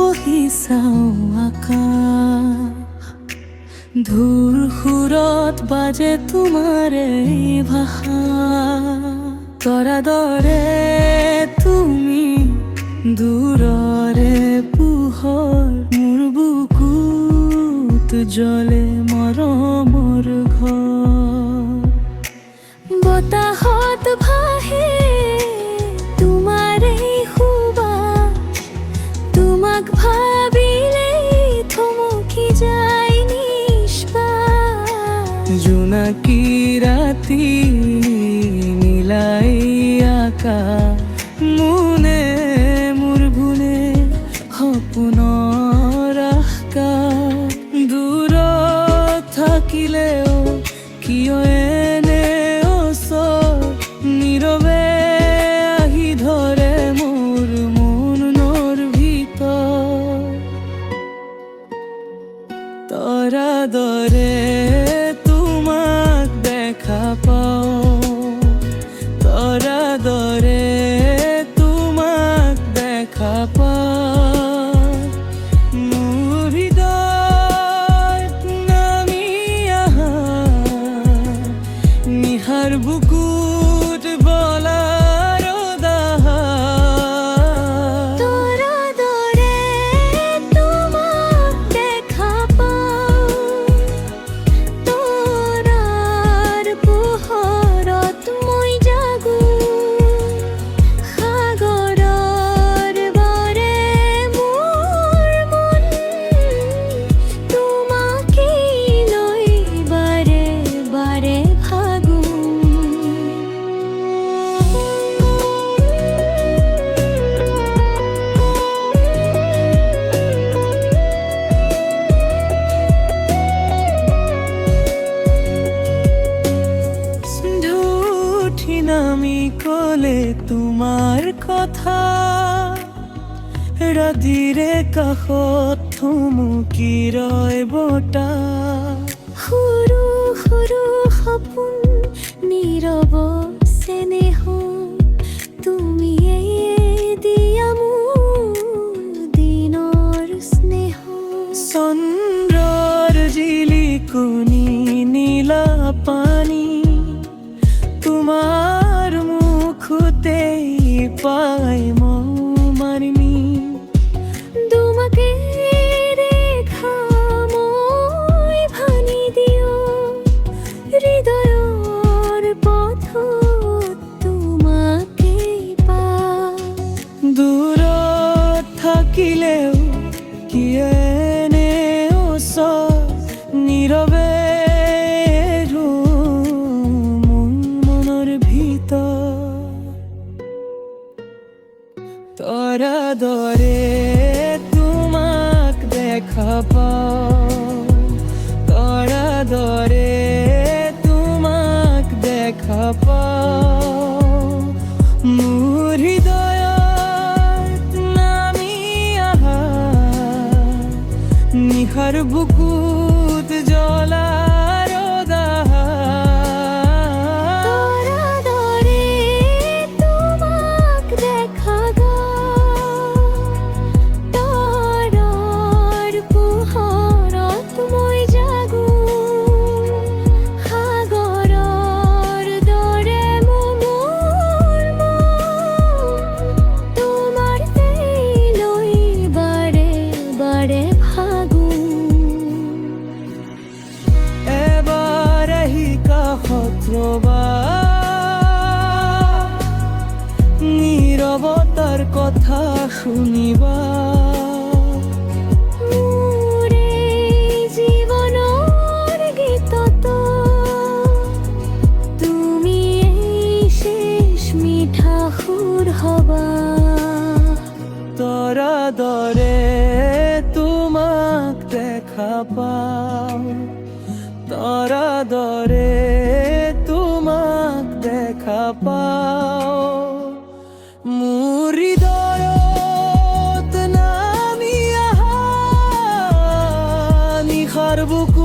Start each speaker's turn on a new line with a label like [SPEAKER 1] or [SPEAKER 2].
[SPEAKER 1] বহি চাওঁ আকাশ, ধুৰ সুৰত বাজে তোমাৰ এই ভাষা। তৰা দৰে তুমি দূৰৰে পোহৰ, মোৰ বুকুত জ্বলে মৰমৰ ঘৰ। বতাহত ভাহে তোমাৰ এই সুবাস, তোমাক ভাবিলেই থমকি যায় নিশ্বাস। জোনাকী ৰাতি নীলাই আকাশ, মোনে মোৰ ভুলে সপোনৰ আকাশ। দূৰত থাকিলেও কিয় এনে ওচৰ, নীৰৱে আহি ধৰে মোৰ মনৰ ভিতৰ। তৰা দৰে তোমাক দেখা পাওঁ, তৰা দৰে তোমাক দেখা পাওঁ। মোৰ হৃদয়ত নামি আহা, নিশাৰ বুকুত বলাৰ দাহাৰ। তৰা দৰে তোমাক দেখা পাওঁ, তৰাৰ পোহৰত মই জাগো। সাগৰৰ বৰে মোৰ মন, তোমাকেই লৈ বাৰে বাৰে ভাগো। ঢৌঠি নামি ক'লে তোমাৰ কথা, ৰাতিৰে কাষত থমকি ৰয় বতাহ। সৰু সৰু সপোন নীৰৱ চেনেহ, তুমিয়েই দিয়া মোৰ দিনৰ স্নেহ। চন্দ্ৰৰ জিলিকনি নীলা পানী, তোমাৰ মুখতেই পাই মাৰিনি। তোমাকে দেখা মই ভাঙি দিওঁ, হৃদয়ৰ পথত তোমাকেই পাওঁ। দূৰত থাকিলেও কিয় এনে ওচৰ, নীৰৱে তৰা দৰে তোমাক দেখা পাওঁ, তৰা দৰে তোমাক দেখা পাওঁ। মোৰ হৃদয়ত নামি আহা, নিশাৰ বুকুত জ্বলাৰ দাহাৰ। তৰা দৰে তোমাক দেখা নীরবতার কথা শুনিবা। মোৰ এই জীৱনৰ গীতত তুমি এই শেষ মিঠা সুৰ হবা। তৰা দৰে তোমাক দেখা পাওঁ, তৰা দৰে তোমাক দেখা পাওঁ। মোৰ হৃদয়ত নামি আহা, নিশাৰ বুকুত